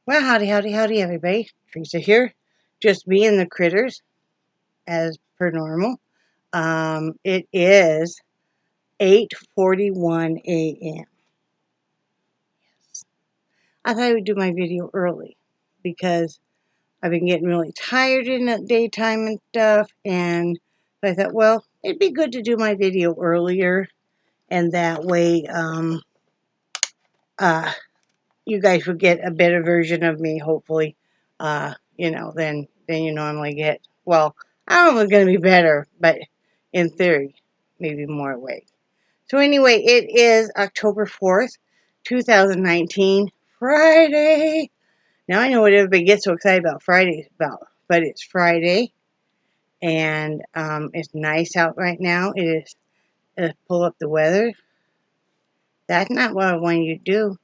Well, howdy, howdy, howdy, everybody. Theresa here. Just me and the critters, as per normal. It is 8:41 a.m. I thought I would do my video early because I've been getting really tired in the daytime and stuff, and I thought, well, it'd be good to do my video earlier, and that way, you guys would get a better version of me, hopefully, than you normally get. Well, I don't know if it's going to be better, but in theory, maybe more awake. So anyway, it is October 4th, 2019, Friday. Now I know what everybody gets so excited about Fridays about, but it's Friday, and it's nice out right now. It is. Let's pull up the weather. That's not what I wanted you to do.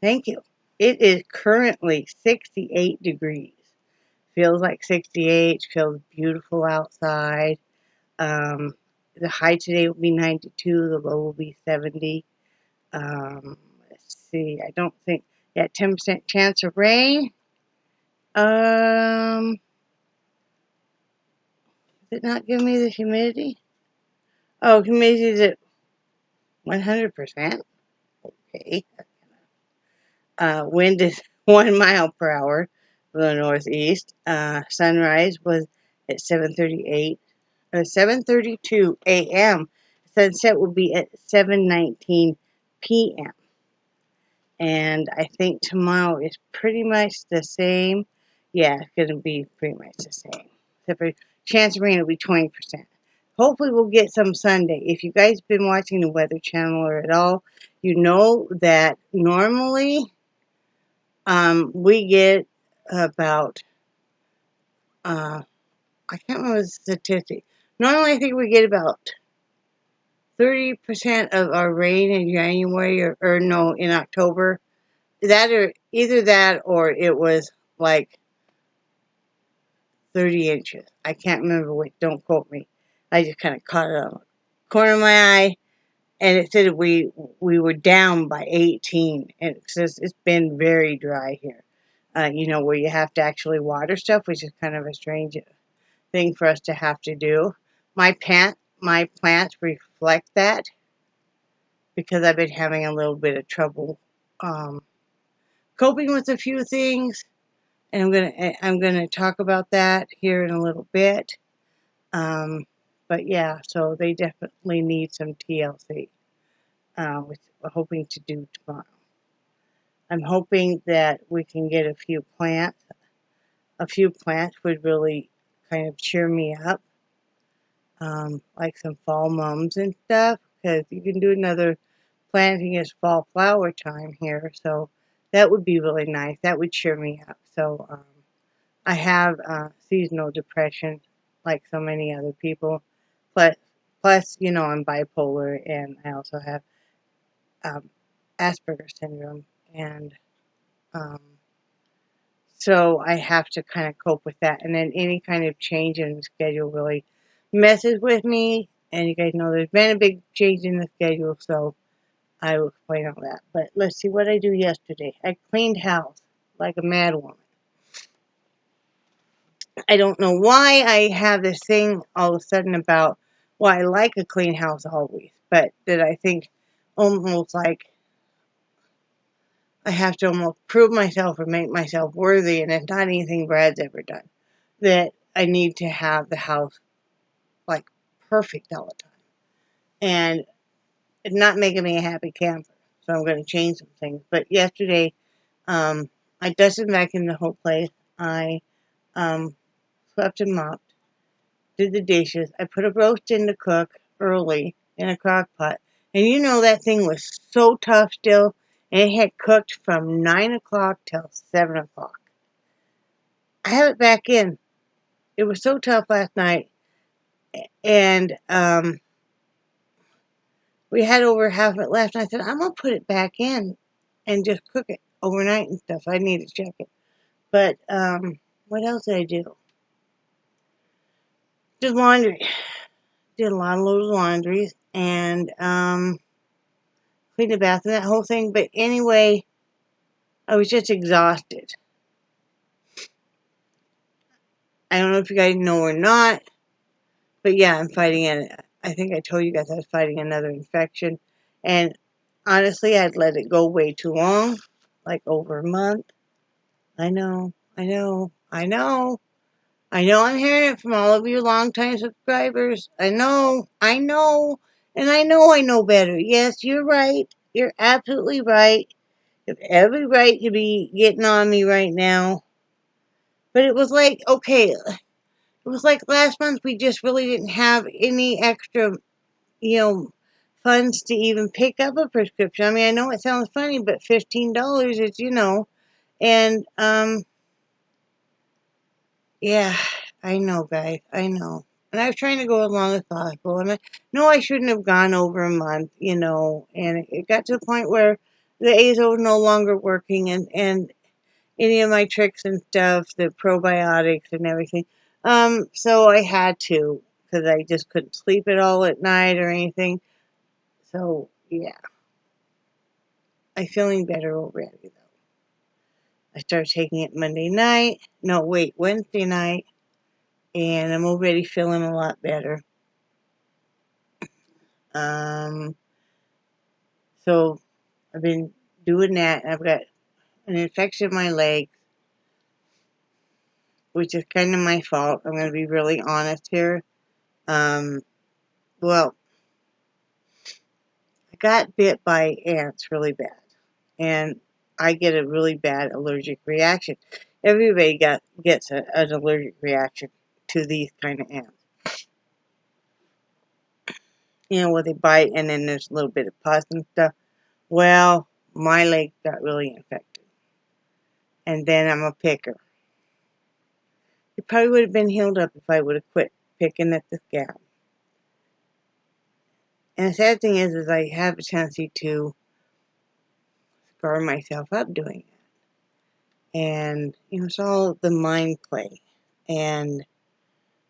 Thank you. It is currently 68 degrees. Feels like 68. Feels beautiful outside. The high today will be 92. The low will be 70. Let's see. I don't think. Yeah, 10% chance of rain. Did it not give me the humidity? Oh, humidity is at 100%. Okay. Wind is 1 mile per hour from the northeast. Sunrise was at 7:32 a.m. Sunset will be at 7:19 p.m. And I think tomorrow is pretty much the same. Yeah, it's going to be pretty much the same. Except for chance of rain will be 20%. Hopefully we'll get some Sunday. If you guys have been watching the Weather Channel or at all, you know that normally we get about, I can't remember the statistic. Normally I think we get about 30% of our rain in January or no, in October. That or either that or it was like 30 inches. I can't remember which, don't quote me. I just kind of caught it on the corner of my eye, and it said we were down by 18. And it says it's been very dry here. Where you have to actually water stuff, which is kind of a strange thing for us to have to do. My plants reflect that because I've been having a little bit of trouble coping with a few things, and I'm gonna talk about that here in a little bit. But yeah, so they definitely need some TLC, which we're hoping to do tomorrow. I'm hoping that we can get a few plants. A few plants would really kind of cheer me up, like some fall mums and stuff, because you can do another planting as fall flower time here, so that would be really nice. That would cheer me up. So I have seasonal depression, like so many other people. Plus, I'm bipolar, and I also have Asperger's syndrome, and so I have to kind of cope with that. And then any kind of change in the schedule really messes with me. And you guys know there's been a big change in the schedule, so I will explain all that. But let's see what I do yesterday. I cleaned house like a mad woman. I don't know why I have this thing all of a sudden about, well, I like a clean house always, but that I think almost like I have to almost prove myself or make myself worthy, and it's not anything Brad's ever done, that I need to have the house like perfect all the time. And it's not making me a happy camper, so I'm going to change some things. But yesterday, I dusted back in the whole place. I swept and mopped, did the dishes. I put a roast in to cook early in a crock pot. And you know that thing was so tough still, and it had cooked from 9 o'clock till 7 o'clock. I have it back in. It was so tough last night, and we had over half of it left. And I said, I'm going to put it back in and just cook it overnight and stuff. I need to check it. But what else did I do? Did laundry. Did a lot of loads of laundries, and cleaned the bathroom, that whole thing. But anyway, I was just exhausted. I don't know if you guys know or not, but yeah, I'm fighting it. I think I told you guys I was fighting another infection. And honestly, I'd let it go way too long, like over a month. I know, I know, I know. I know I'm hearing it from all of you longtime subscribers. I know, and I know better. Yes, you're right. You're absolutely right. You have every right to be getting on me right now. But it was like, okay, it was like last month we just really didn't have any extra, you know, funds to even pick up a prescription. I mean, I know it sounds funny, but $15 is, and yeah, I know, guys. I know. And I was trying to go as long as possible. And I know I shouldn't have gone over a month, and it got to the point where the azo was no longer working and any of my tricks and stuff, the probiotics and everything. So I had to, because I just couldn't sleep at all at night or anything. So, yeah. I'm feeling better already, though. I started taking it Monday night. No, wait, Wednesday night. And I'm already feeling a lot better. So I've been doing that. I've got an infection in my leg, which is kind of my fault. I'm going to be really honest here. Well, I got bit by ants really bad, and I get a really bad allergic reaction. Everybody gets an allergic reaction to these kind of ants. Where they bite and then there's a little bit of pus and stuff. Well, my leg got really infected. And then I'm a picker. It probably would have been healed up if I would have quit picking at the scab. And the sad thing is I have a tendency to scar myself up doing it. And, it's all the mind play. And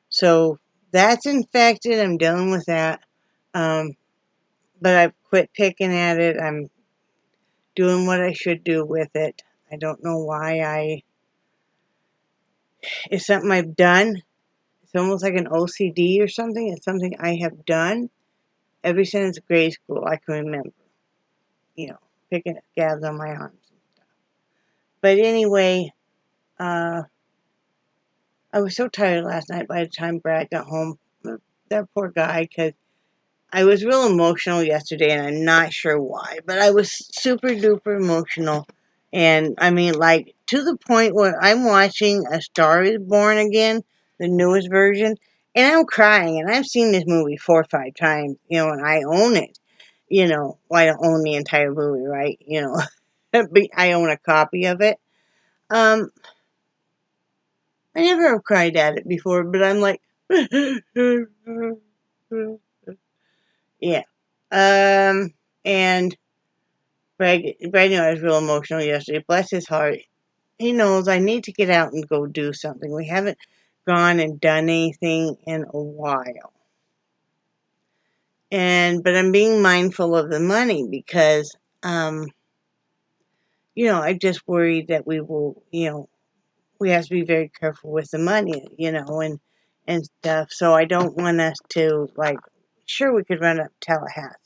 so that's infected. I'm dealing with that. But I've quit picking at it. I'm doing what I should do with it. I don't know why it's something I've done. It's almost like an OCD or something. It's something I have done ever since grade school. I can remember, picking at scabs on my arms and stuff. But anyway, I was so tired last night by the time Brad got home. That poor guy, because I was real emotional yesterday, and I'm not sure why, but I was super duper emotional. And I mean, like, to the point where I'm watching A Star is Born again, the newest version, and I'm crying. And I've seen this movie 4 or 5 times, and I own it. Well, I don't own the entire movie, right? But I own a copy of it. I never have cried at it before, but I'm like, yeah. And Brad knew I was real emotional yesterday. Bless his heart. He knows I need to get out and go do something. We haven't gone and done anything in a while. But I'm being mindful of the money because, I just worry that we will, we have to be very careful with the money, and stuff. So I don't want us to, sure, we could run up Tallahassee.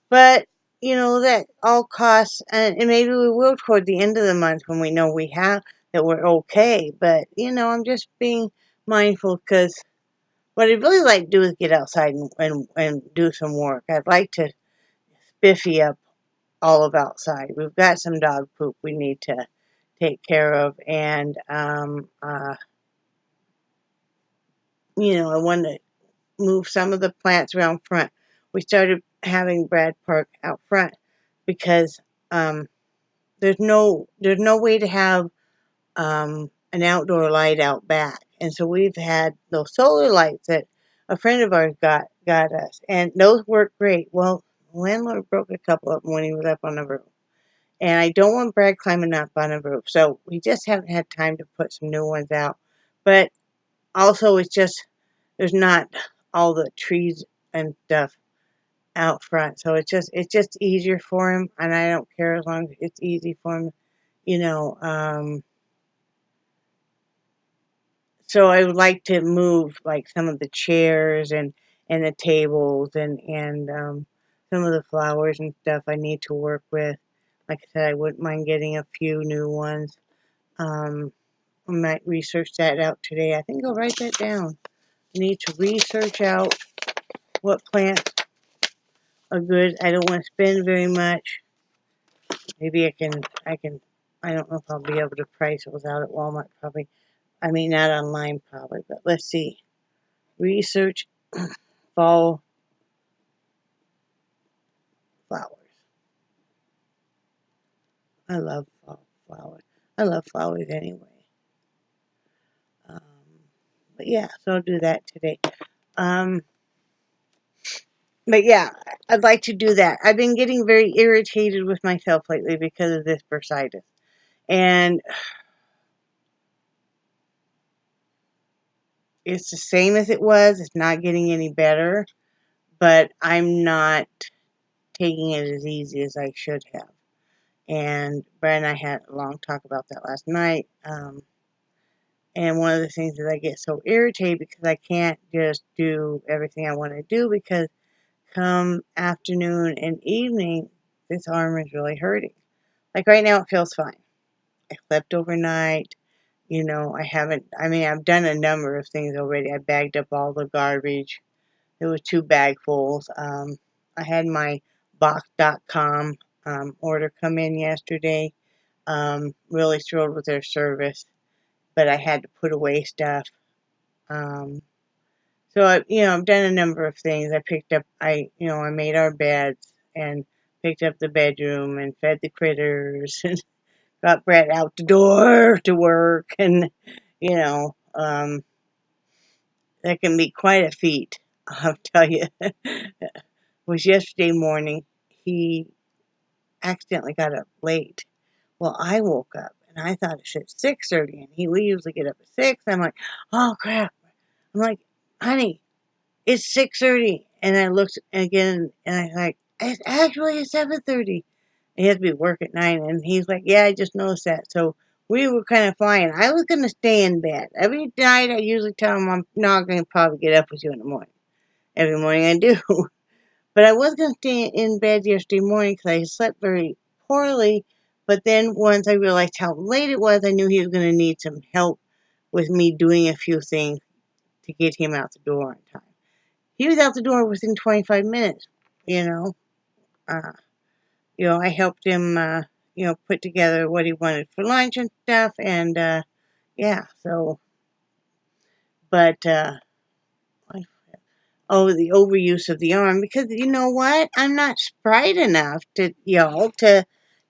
But, that all costs, and maybe we will toward the end of the month when we know that we're okay. But, I'm just being mindful because what I'd really like to do is get outside and do some work. I'd like to spiffy up all of outside. We've got some dog poop we need to take care of. And, I want to move some of the plants around front. We started having Brad park out front because there's no way to have an outdoor light out back, and so we've had those solar lights that a friend of ours got us, and those work great. Well, the landlord broke a couple of them when he was up on the roof, and I don't want Brad climbing up on the roof, so we just haven't had time to put some new ones out. But also, it's just there's not all the trees and stuff out front, so it's just easier for him, and I don't care as long as it's easy for him you know, so I would like to move like some of the chairs and the tables and some of the flowers and stuff I need to work with. Like I said, I wouldn't mind getting a few new ones. I might research that out today. I think I'll write that down. I need to research out what plants are good. I don't want to spend very much. Maybe I don't know if I'll be able to price those out at Walmart probably. I mean, not online probably, but let's see. Research fall flowers. I love fall flowers. I love flowers anyway. Um, but yeah, so I'll do that today. Um, but yeah, I'd like to do that. I've been getting very irritated with myself lately because of this bursitis. And it's the same as it was. It's not getting any better. But I'm not taking it as easy as I should have. And Brad and I had a long talk about that last night. And one of the things is I get so irritated because I can't just do everything I want to do because come afternoon and evening, this arm is really hurting. Like right now, it feels fine. I slept overnight. You know, I've done a number of things already. I bagged up all the garbage. There was 2 bagfuls. I had my box.com order come in yesterday. Really thrilled with their service, but I had to put away stuff. Um, I've done a number of things. I made our beds and picked up the bedroom and fed the critters and got Brett out the door to work and, you know, that can be quite a feat, I'll tell you. It was yesterday morning. He accidentally got up late. Well, I woke up and I thought it said 6:30 and we usually get up at 6. I'm like, oh crap. I'm like, honey, it's 6:30. And I looked again and I like, it's actually 7:30. He has to be at work at 9. And he's like, yeah, I just noticed that. So we were kind of flying. I was going to stay in bed. Every night I usually tell him I'm not going to probably get up with you in the morning. Every morning I do. But I was going to stay in bed yesterday morning because I slept very poorly. But then once I realized how late it was, I knew he was going to need some help with me doing a few things to get him out the door on time. He was out the door within 25 minutes, you know. Uh, I helped him, put together what he wanted for lunch and stuff. And, yeah, so, but, the overuse of the arm, because you know what? I'm not sprite enough to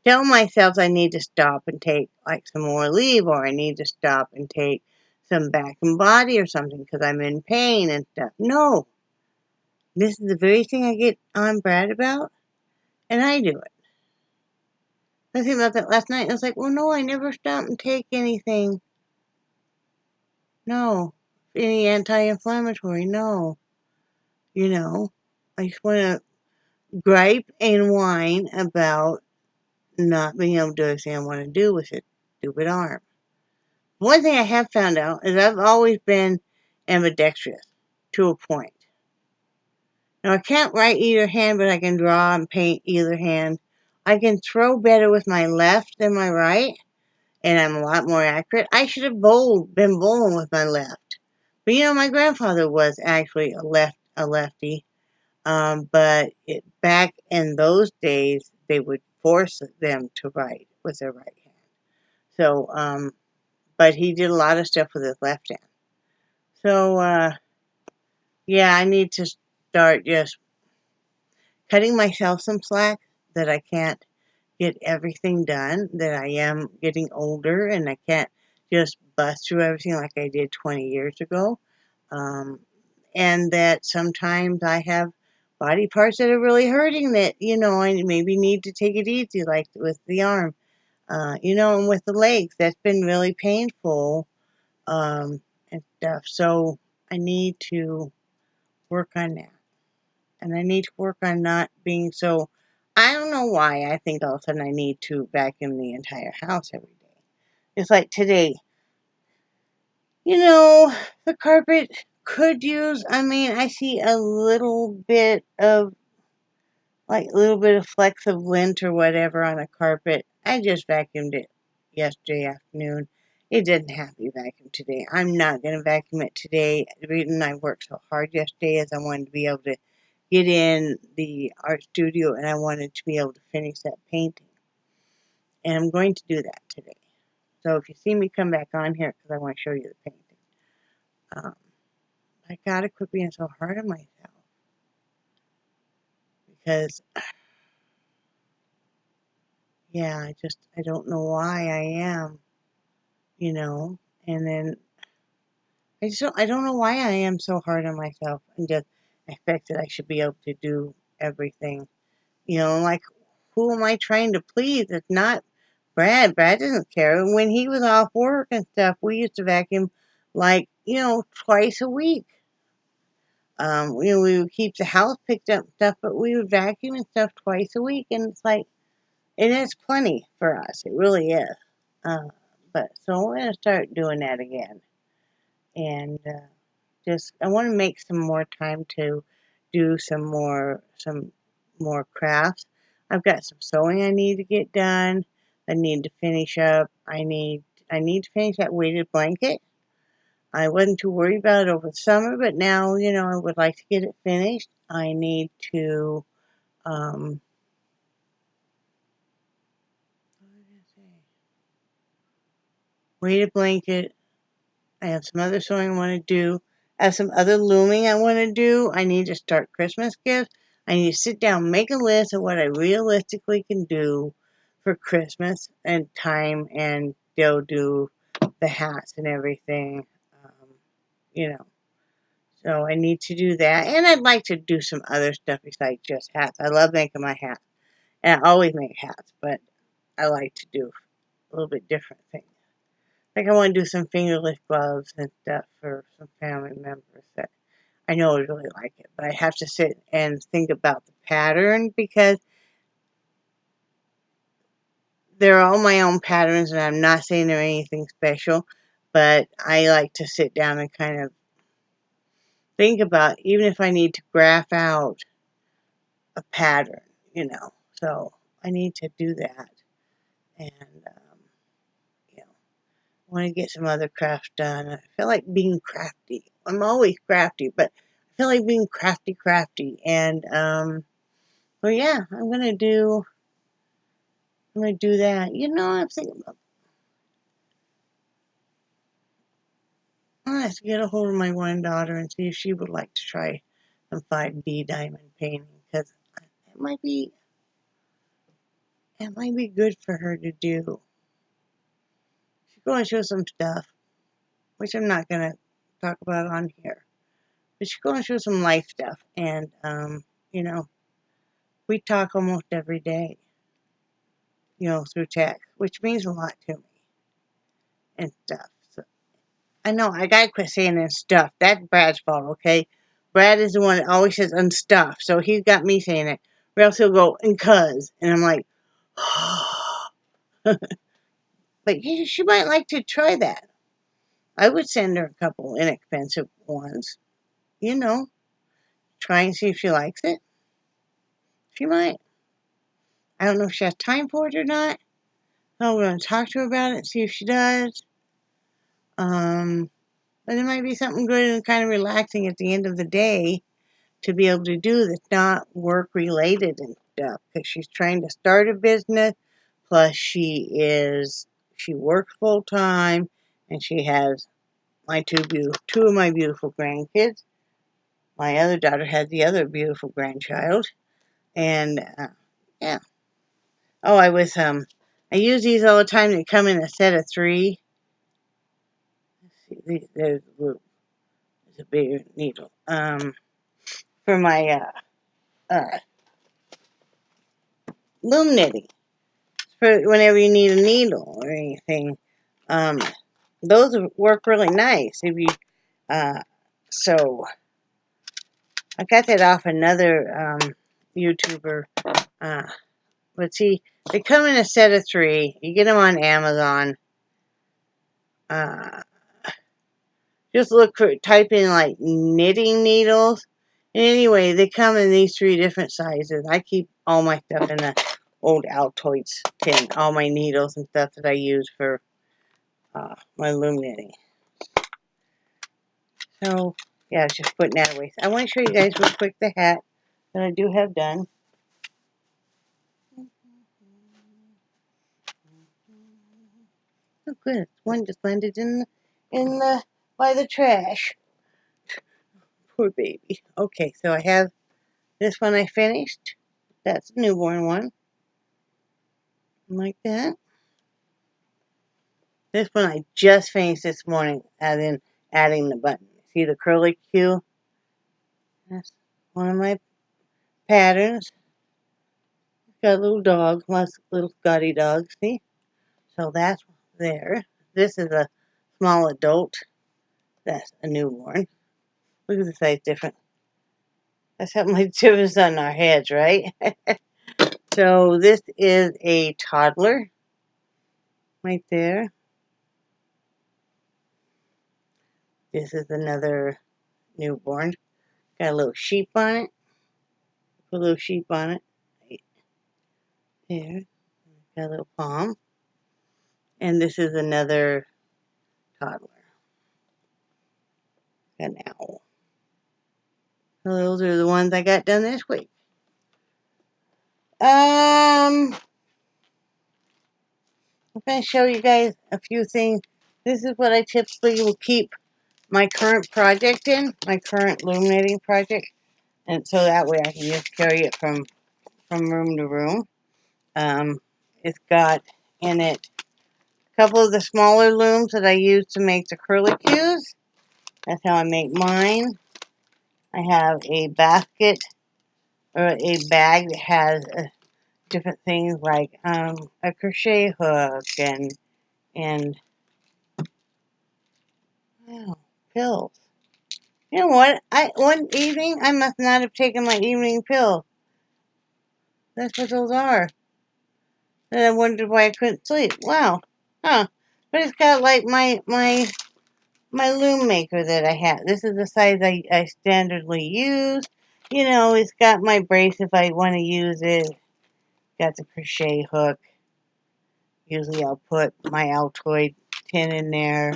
tell myself I need to stop and take like some more leave, or I need to stop and take some back and body or something because I'm in pain and stuff. No, this is the very thing I get on Brad about, and I do it. I was thinking about that last night, and I was like, well, no, I never stop and take anything. No, any anti-inflammatory. No, I just want to gripe and whine about not being able to do everything I want to do with it stupid arm. One thing I have found out is I've always been ambidextrous to a point. Now I can't write either hand, but I can draw and paint either hand. I can throw better with my left than my right, and I'm a lot more accurate. I should have been bowling with my left. But my grandfather was actually a lefty. But back in those days, they would force them to write with their right hand. So, but he did a lot of stuff with his left hand. So, yeah, I need to start just cutting myself some slack that I can't get everything done, that I am getting older and I can't just bust through everything like I did 20 years ago. And that sometimes I have body parts that are really hurting that, I maybe need to take it easy, like with the arm, and with the legs. That's been really painful, and stuff. So I need to work on that. And I need to work on not being so I don't know why I think all of a sudden I need to vacuum the entire house every day. It's like today, you know, the carpet could use, I mean, I see a little bit of, like, a little bit of flecks of lint or whatever on a carpet. I just vacuumed it yesterday afternoon. It didn't have to be vacuumed today. I'm not going to vacuum it today. The reason I worked so hard yesterday is I wanted to be able to get in the art studio and I wanted to be able to finish that painting. And I'm going to do that today. So if you see me come back on here, because I want to show you the painting. I gotta quit being so hard on myself. Because, yeah, I don't know why I am, you know. And then, I don't know why I am so hard on myself and just expect that I should be able to do everything. You know, like, who am I trying to please? It's not Brad. Brad doesn't care. When he was off work and stuff, we used to vacuum, like, you know, twice a week. You know, we would keep the house picked up and stuff, but we would vacuum and stuff twice a week, and it's like, it is plenty for us. It really is. But so we're gonna start doing that again, and just I want to make some more time to do some more crafts. I've got some sewing I need to get done. I need to finish up. I need to finish that weighted blanket. I wasn't too worried about it over the summer, but now, you know, I would like to get it finished. I need to, what did I say? Weighted blanket. I have some other sewing I want to do. I have some other looming I want to do. I need to start Christmas gifts. I need to sit down, make a list of what I realistically can do for Christmas and time, and they'll do the hats and everything, you know. So I need to do that. And I'd like to do some other stuff besides just hats. I love making my hats. And I always make hats, but I like to do a little bit different things. Like I want to do some fingerless gloves and stuff for some family members that I know would really like it. But I have to sit and think about the pattern because they're all my own patterns and I'm not saying they're anything special. But I like to sit down and kind of think about, even if I need to graph out a pattern, you know. So I need to do that. And, you know, I want to get some other crafts done. I feel like being crafty. I'm always crafty, but I feel like being crafty. And, well, yeah, I'm going to do that. You know, I'm thinking about, I have to get a hold of my one daughter and see if she would like to try some 5D diamond painting, because it might be good for her to do. She's going to show some stuff, which I'm not going to talk about on here. But she's going to show some life stuff. And, you know, we talk almost every day, you know, through text, which means a lot to me and stuff. So I know I got to quit saying and stuff. That's Brad's fault, okay? Brad is the one that always says and stuff. So he's got me saying it. Or else he'll go and cuz. And I'm like, but she might like to try that. I would send her a couple inexpensive ones, you know, try and see if she likes it. She might. I don't know if she has time for it or not. So I'm going to talk to her about it and see if she does. But it might be something good and kind of relaxing at the end of the day to be able to do that's not work related and stuff. Because she's trying to start a business. Plus she works full time. And she has my two of my beautiful grandkids. My other daughter has the other beautiful grandchild. And, yeah. Oh, I use these all the time. They come in a set of 3. Let's see, there's a bigger needle. For my loom knitting. For whenever you need a needle or anything. Those work really nice. If you, so I got that off another YouTuber. But see, they come in a set of 3. You get them on Amazon. Just look for, type in like knitting needles. And anyway, they come in these 3 different sizes. I keep all my stuff in the old Altoids tin. All my needles and stuff that I use for my loom knitting. So, yeah, I was just putting that away. I want to show you guys real quick the hat that I do have done. Oh, good. One just landed in the by the trash. Poor baby. Okay, so I have this one I finished. That's a newborn one. Like that. This one I just finished this morning, adding the button. See the curly Q? That's one of my patterns. Got a little dog, lots of little Scotty dogs, see? So that's there. This is a small adult. That's a newborn. Look at the size difference. That's how much difference on our heads, right? So this is a toddler. Right there. This is another newborn. Got a little sheep on it. Put a little sheep on it. Right there. Got a little palm. And this is another toddler. Got an owl. So those are the ones I got done this week. I'm going to show you guys a few things. This is what I typically will keep my current project in, my current loom knitting project. And so that way I can just carry it from room to room. It's got in it a couple of the smaller looms that I use to make the curlicues. That's how I make mine. I have a basket or a bag that has different things like a crochet hook and oh, pills. You know what? One evening I must not have taken my evening pill. That's what those are. And I wondered why I couldn't sleep. Wow. Huh. But it's got like my loom maker that I have. This is the size I standardly use. You know, it's got my brace if I want to use it. Got the crochet hook. Usually I'll put my Altoid tin in there.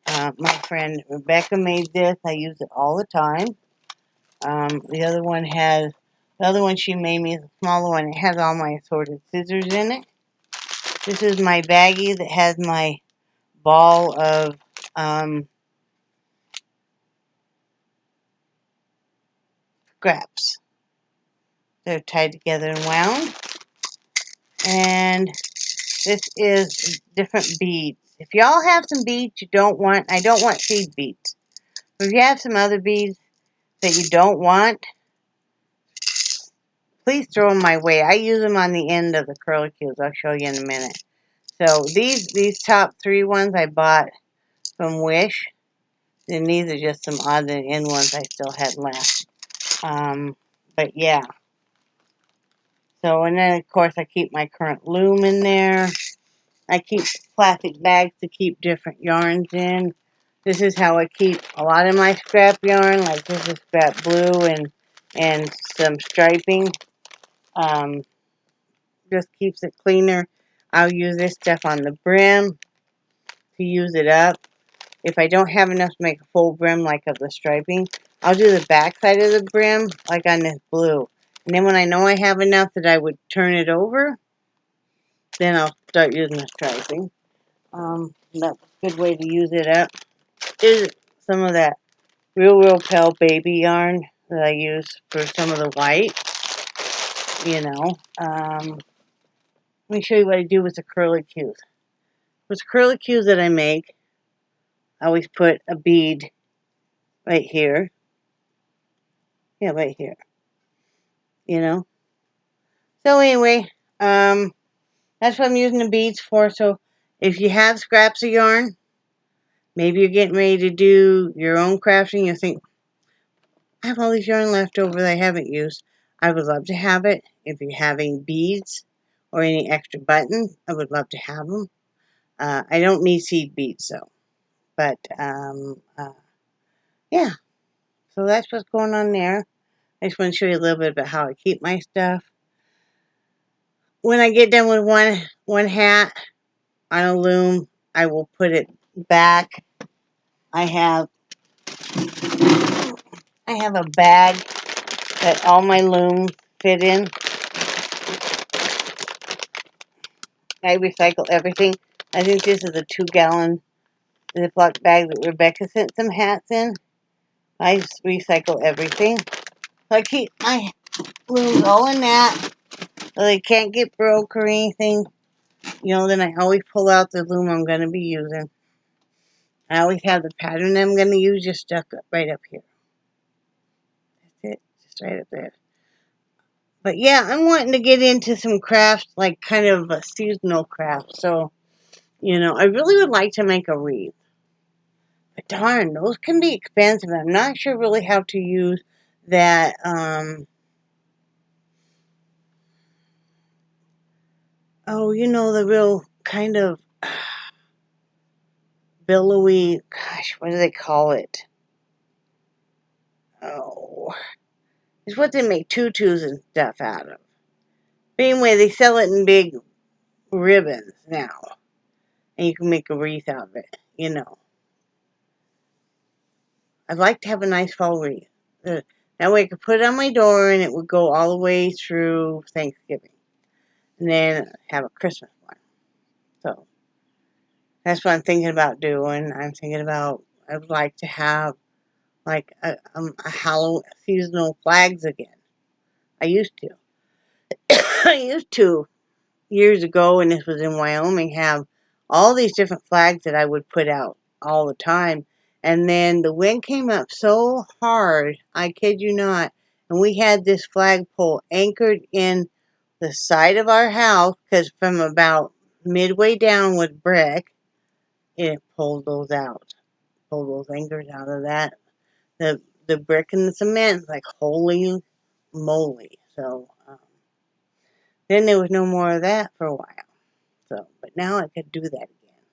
My friend Rebecca made this. I use it all the time. The other one she made me is a smaller one. It has all my assorted scissors in it. This is my baggie that has my ball of scraps. They're tied together and wound. And this is different beads. If y'all have some beads you don't want, I don't want seed beads. If you have some other beads that you don't want, please throw them my way. I use them on the end of the curlicues. I'll show you in a minute. So these top 3 ones I bought from Wish. And these are just some odd and end ones I still had left. But yeah. So, and then of course I keep my current loom in there. I keep plastic bags to keep different yarns in. This is how I keep a lot of my scrap yarn. Like this is scrap blue and some striping. Just keeps it cleaner. I'll use this stuff on the brim to use it up. If I don't have enough to make a full brim like of the striping, I'll do the back side of the brim like on this blue. And then when I know I have enough that I would turn it over, then I'll start using the striping. That's a good way to use it up. Is some of that real pale baby yarn that I use for some of the white. You know. Let me show you what I do with the curlicues. With the curlicues that I make, I always put a bead right here. Yeah, right here. You know. So anyway, that's what I'm using the beads for. So if you have scraps of yarn, maybe you're getting ready to do your own crafting, you think, I have all these yarn left over that I haven't used. I would love to have it. If you're having beads, or any extra buttons, I would love to have them. I don't need seed beads though. But, yeah. So that's what's going on there. I just want to show you a little bit about how I keep my stuff. When I get done with one hat on a loom, I will put it back. I have a bag that all my looms fit in. I recycle everything. I think this is a 2-gallon Ziploc bag that Rebecca sent some hats in. I recycle everything. So I keep my looms all in that, so they can't get broke or anything. You know, then I always pull out the loom I'm going to be using. I always have the pattern I'm going to use just stuck up right up here. That's it, just right up there. But yeah, I'm wanting to get into some crafts, like kind of a seasonal craft. So, you know, I really would like to make a wreath. But darn, those can be expensive. I'm not sure really how to use that, oh, you know, the real kind of billowy, gosh, what do they call it? Oh, it's what they make tutus and stuff out of. But anyway, they sell it in big ribbons now. And you can make a wreath out of it, you know. I'd like to have a nice fall wreath. That way I could put it on my door and it would go all the way through Thanksgiving. And then have a Christmas one. So, that's what I'm thinking about doing. I'm thinking about, I would like to have like a Halloween seasonal flags again. I used to. I used to, years ago, when this was in Wyoming, have all these different flags that I would put out all the time. And then the wind came up so hard, I kid you not, and we had this flagpole anchored in the side of our house, because from about midway down with brick, it pulled those out. Pulled those anchors out of that. The brick and the cement, like, holy moly. So, then there was no more of that for a while. So, but now I could do that again.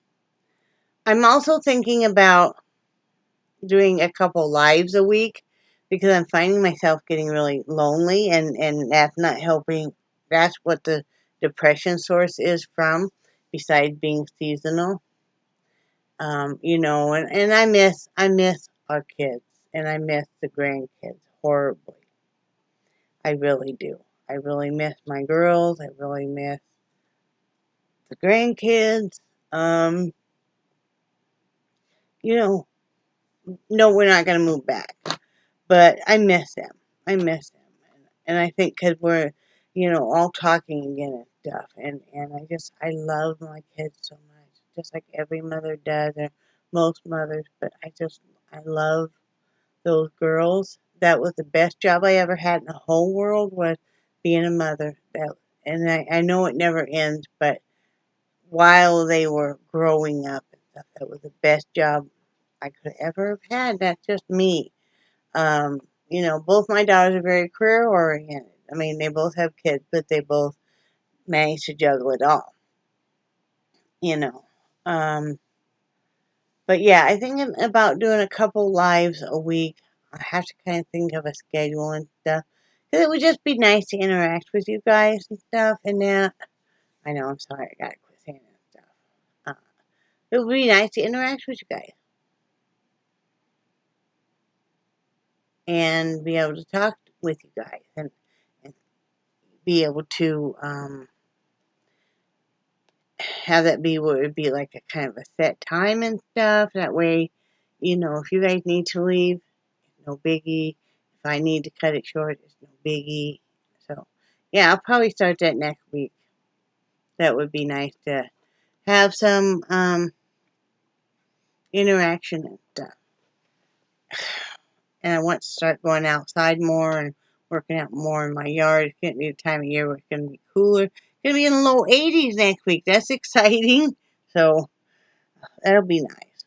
I'm also thinking about doing a couple lives a week, because I'm finding myself getting really lonely, and that's not helping. That's what the depression source is from, besides being seasonal. You know, and I miss our kids, and I miss the grandkids horribly. I really do. I really miss my girls. I really miss the grandkids. You know, no, we're not going to move back, but I miss them. I miss them. And I think because we're, you know, all talking again and stuff. And I love my kids so much, just like every mother does, or most mothers. But I love those girls. That was the best job I ever had in the whole world, was being a mother. And I know it never ends, but while they were growing up and stuff, that was the best job I could ever have had. That's just me. You know, both my daughters are very career oriented. I mean, they both have kids, but they both manage to juggle it all. You know. But yeah, I think about doing a couple lives a week. I have to kind of think of a schedule and stuff, because it would just be nice to interact with you guys and stuff. And that, I know, I'm sorry, I gotta quit saying that stuff. It would be nice to interact with you guys and be able to talk with you guys, and be able to have that be where it would be like a kind of a set time and stuff. That way, you know, if you guys need to leave, no biggie. If I need to cut it short, it's no biggie. So, yeah, I'll probably start that next week. That would be nice to have some interaction and stuff. And I want to start going outside more and working out more in my yard. It's going to be the time of year where it's going to be cooler. It's going to be in the low 80s next week. That's exciting. So, that'll be nice.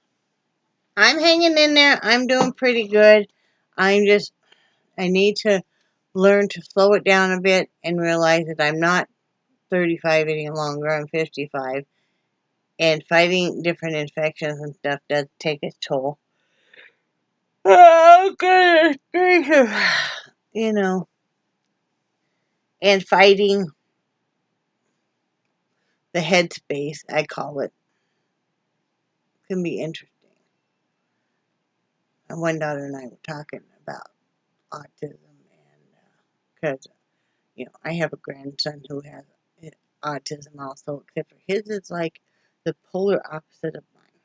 I'm hanging in there. I'm doing pretty good. I need to learn to slow it down a bit and realize that I'm not 35 any longer. I'm 55. And fighting different infections and stuff does take its toll. Oh, goodness gracious. You know, and fighting the headspace, I call it, can be interesting. And one daughter and I were talking about autism, and because I have a grandson who has autism also, except for his is like the polar opposite of mine.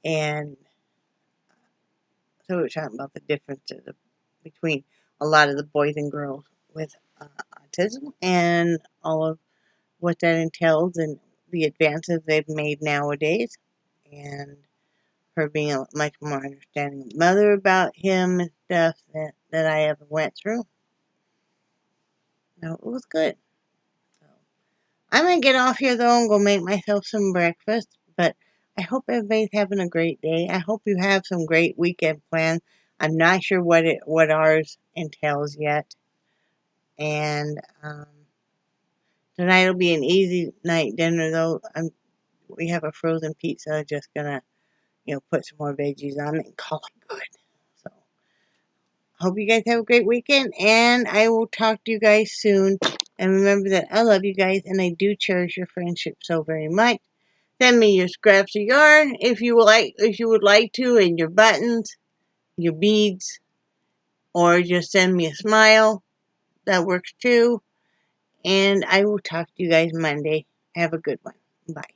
And so we were talking about the differences between a lot of the boys and girls with autism and all of what that entails and the advances they've made nowadays. And her being a much more understanding mother about him and stuff that I ever went through. No, it was good. So I'm going to get off here, though, and go make myself some breakfast. But I hope everybody's having a great day. I hope you have some great weekend plans. I'm not sure what ours entails yet. And tonight will be an easy night dinner, though. We have a frozen pizza. Just going to, put some more veggies on it and call it good. So hope you guys have a great weekend, and I will talk to you guys soon. And remember that I love you guys, and I do cherish your friendship so very much. Send me your scraps of yarn if you would like to, and your buttons, your beads, or just send me a smile. That works too. And I will talk to you guys Monday. Have a good one. Bye.